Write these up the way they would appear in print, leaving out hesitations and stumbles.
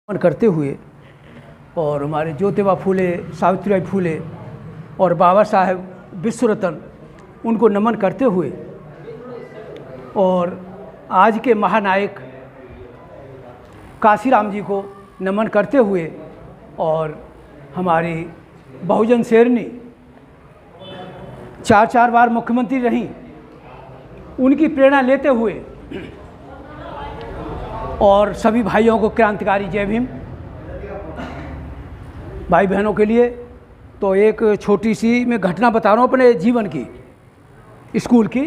करते हुए और हमारे ज्योतिबा फूले, सावित्रीबाई फूले और बाबा साहेब विश्वरत्न उनको नमन करते हुए और आज के महानायक काशीराम जी को नमन करते हुए और हमारी बहुजन शेरनी 4 बार मुख्यमंत्री रहीं, उनकी प्रेरणा लेते हुए और सभी भाइयों को क्रांतिकारी जय भीम। भाई बहनों के लिए तो एक छोटी सी मैं घटना बता रहा हूँ अपने जीवन की, स्कूल की।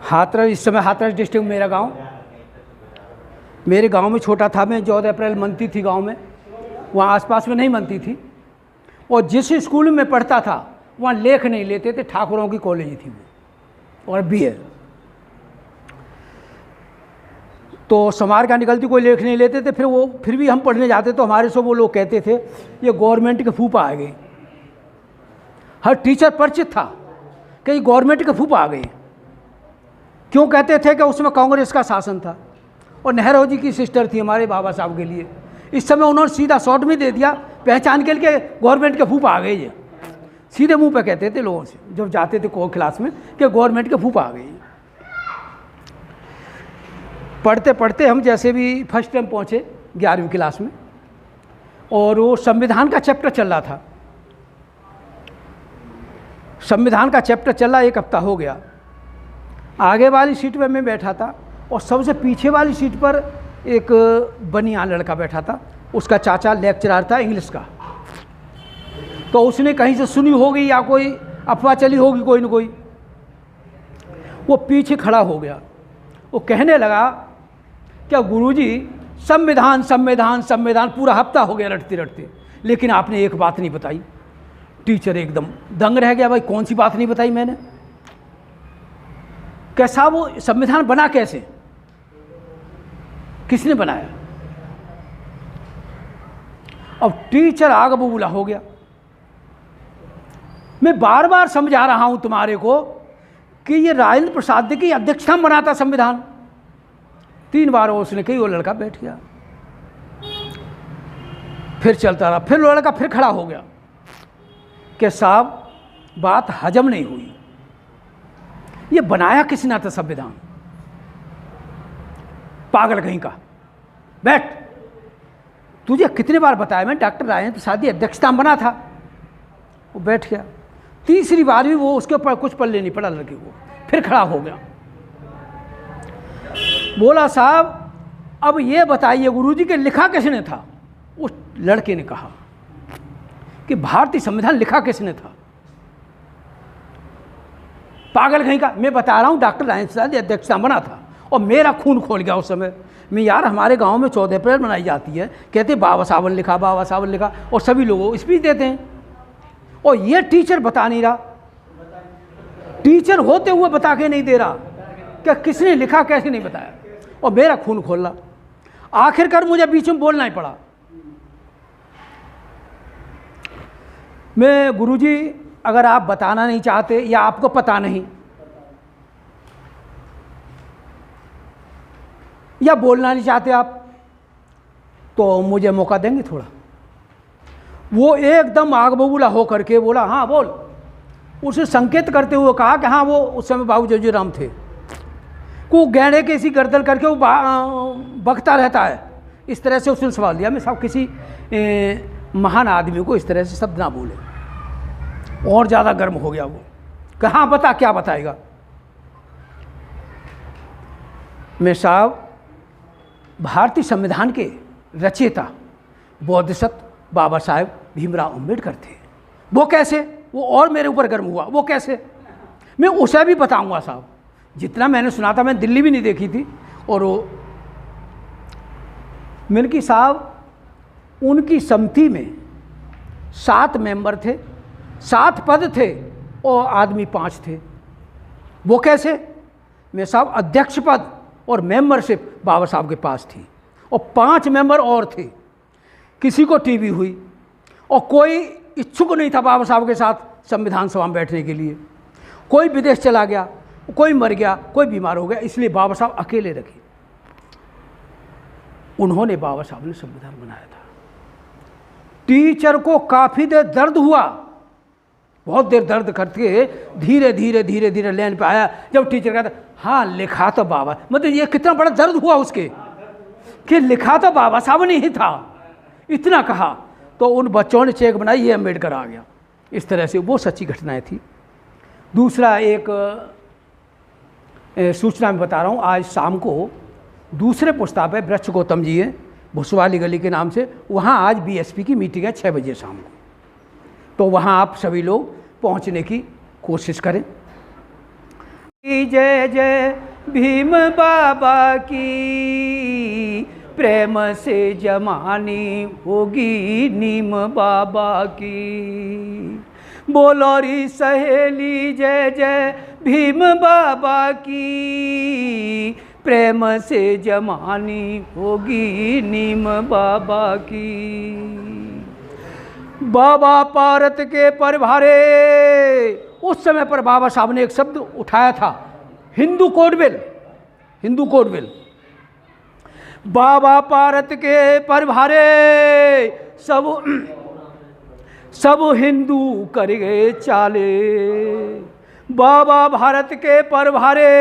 हाथरस, इस समय हाथरस डिस्ट्रिक्ट मेरा गांव, मेरे गांव में छोटा था मैं, 14 अप्रैल मनती थी गांव में, वहाँ आसपास में नहीं मनती थी। और जिस स्कूल में पढ़ता था वहाँ लेख नहीं लेते थे, ठाकुरों की कॉलेज थी वो, और बी ए। तो समार का निकलती कोई लेख नहीं लेते थे, फिर भी हम पढ़ने जाते तो हमारे से वो लोग कहते थे ये गवर्नमेंट के फूफा आ गए। हर टीचर परिचित था कि गवर्नमेंट के फूफा आ गए। क्यों कहते थे कि उसमें कांग्रेस का शासन था और नेहरू जी की सिस्टर थी हमारे बाबा साहब के लिए। इस समय उन्होंने सीधा शॉर्ट में दे दिया पहचान के लिए, गवर्नमेंट के फूफा आ गए। ये सीधे मुंह पे कहते थे लोगों से जब जाते थे कोई क्लास में कि गवर्नमेंट के फूफा आ गए। पढ़ते पढ़ते हम जैसे भी फर्स्ट टाइम पहुँचे 11वीं क्लास में, और वो संविधान का चैप्टर चल रहा था। संविधान का चैप्टर चल रहा, 1 हफ्ता हो गया। आगे वाली सीट पर मैं बैठा था और सबसे पीछे वाली सीट पर एक बनियान लड़का बैठा था, उसका चाचा लेक्चरर था इंग्लिश का। तो उसने कहीं से सुनी होगी या कोई अफवाह चली होगी कोई न कोई, वो पीछे खड़ा हो गया। वो कहने लगा क्या गुरुजी संविधान संविधान संविधान, पूरा हफ्ता हो गया रटते रटते, लेकिन आपने एक बात नहीं बताई। टीचर एकदम दंग रह गया, भाई कौन सी बात नहीं बताई मैंने? कैसा वो संविधान बना कैसे, किसने बनाया? अब टीचर आग बबूला हो गया। मैं बार बार समझा रहा हूं तुम्हारे को कि ये राजेंद्र प्रसाद की अध्यक्षता में बना था संविधान। 3 बार उसने कही, वो लड़का बैठ गया। फिर चलता रहा, फिर वो लड़का फिर खड़ा हो गया कि साहब बात हजम नहीं हुई, ये बनाया किसने था संविधान? पागल कहीं का, बैठ। तुझे कितने बार बताया मैं, डॉक्टर राजेंद्र प्रसाद की अध्यक्षता में बना था। वो बैठ गया। तीसरी बार भी वो उसके ऊपर कुछ पल्ले नहीं पड़ा लड़के को, फिर खड़ा हो गया। बोला साहब अब ये बताइए गुरुजी के लिखा किसने था? उस लड़के ने कहा कि भारतीय संविधान लिखा किसने था? पागल कहीं का, मैं बता रहा हूं डॉक्टर राजेंद्र प्रसाद की अध्यक्षता बना था। और मेरा खून खोल गया उस समय में। यार हमारे गांव में 14 अप्रैल मनाई जाती है, कहते बाबा साहब ने लिखा, बाबा साहब ने लिखा, और सभी लोगों स्पीच देते हैं, और ये टीचर बता नहीं रहा। टीचर होते हुए बता के नहीं दे रहा क्या किसने लिखा कैसे नहीं बताया। और मेरा खून खोल रहा। आखिरकार मुझे बीच में बोलना ही पड़ा। मैं गुरुजी अगर आप बताना नहीं चाहते या आपको पता नहीं या बोलना नहीं चाहते आप, तो मुझे मौका देंगे थोड़ा। वो एकदम आग बबूला हो करके बोला हाँ बोल। उसे संकेत करते हुए कहा कि हाँ वो उस समय बाबू जगजीराम थे। को गहने के इसी गर्दन करके वो बकता रहता है, इस तरह से उसने सवाल दिया। मैं सब किसी महान आदमी को इस तरह से शब्द ना बोले। और ज़्यादा गर्म हो गया वो, कहाँ बता, क्या बताएगा? मैं साहब भारतीय संविधान के रचयिता बोधिसत्व बाबा साहेब भीमराव अम्बेडकर थे। वो कैसे? वो और मेरे ऊपर गर्म हुआ। वो कैसे? मैं उसे भी बताऊंगा साहब। जितना मैंने सुना था, मैं दिल्ली भी नहीं देखी थी। और वो मैंने कि साहब उनकी समिति में 7 मेंबर थे, 7 पद थे और आदमी 5 थे। वो कैसे? मैं साहब अध्यक्ष पद और मेंबरशिप बाबा साहब के पास थी, और 5 मेंबर और थे। किसी को टीबी हुई और कोई इच्छुक नहीं था बाबा साहब के साथ संविधान सभा में बैठने के लिए। कोई विदेश चला गया, कोई मर गया, कोई बीमार हो गया, इसलिए बाबा साहब अकेले रखे। उन्होंने बाबा साहब ने संविधान बनाया था। टीचर को काफ़ी देर दर्द हुआ, बहुत देर दर्द करके धीरे धीरे धीरे धीरे लाइन पे आया। जब टीचर कहता हाँ लिखा तो बाबा, मतलब ये कितना बड़ा दर्द हुआ उसके कि लिखा तो बाबा साहब ने ही था, इतना कहा। तो उन बच्चों ने चेक बनाई, ये अम्बेडकर आ गया। इस तरह से वो सच्ची घटनाएं थी। दूसरा एक सूचना में बता रहा हूँ, आज शाम को दूसरे पुस्ता पे वृक्ष गौतम जी है, भुसवाली गली के नाम से, वहाँ आज बीएसपी की मीटिंग है 6 बजे शाम को। तो वहाँ आप सभी लोग पहुँचने की कोशिश करें। जय जय भीम बाबा की, प्रेम से जमानी होगी नीम बाबा की। बोलो री सहेली जय जय भीम बाबा की, प्रेम से जमानी होगी नीम बाबा की। बाबा पारत के परभारे, उस समय पर बाबा साहब ने एक शब्द उठाया था, Hindu code bill, Hindu code bill. बाबा पारत के परभारे सब हिंदू कर गए चाले। बाबा भारत के परभारे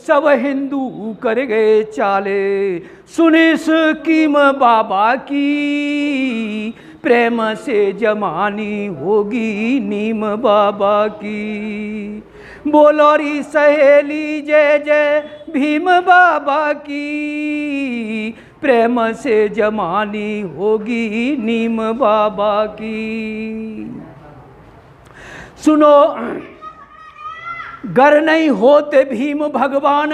सब हिंदू कर गए चाले। सुनी स्कीम बाबा की, प्रेम से जमानी होगी नीम बाबा की। बोलो री सहेली जय जय भीम बाबा की, प्रेम से जमानी होगी नीम बाबा की। सुनो गर नहीं होते भीम भगवान,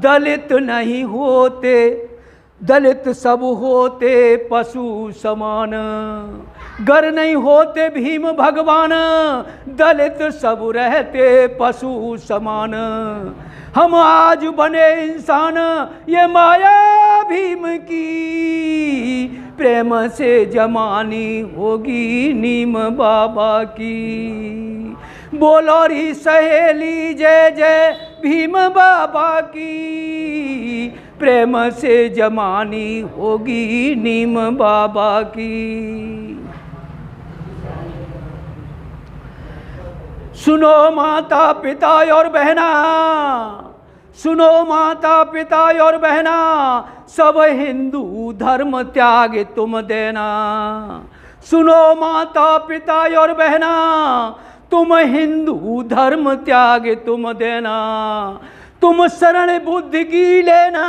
दलित नहीं होते, दलित सब होते पशु समान। गर नहीं होते भीम भगवान, दलित सब रहते पशु समान। हम आज बने इंसान ये माया भीम की, प्रेम से जमानी होगी नीम बाबा की। बोलो री सहेली जय जय भीम बाबा की, प्रेम से जमानी होगी नीम बाबा की। सुनो माता पिता और बहना, सुनो माता पिता और बहना, सब हिंदू धर्म त्याग तुम देना। सुनो माता पिता और बहना, तुम हिंदू धर्म त्याग तुम देना। तुम शरण बुद्धि की लेना,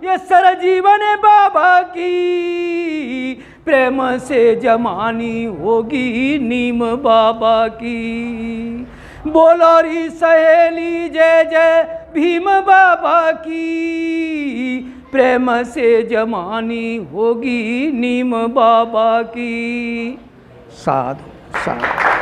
ये सर जीवन बाबा की, प्रेम से जमानी होगी नीम बाबा की। बोलो री सहेली जय जय भीम बाबा की, प्रेम से जमानी होगी नीम बाबा की। साधु साधु।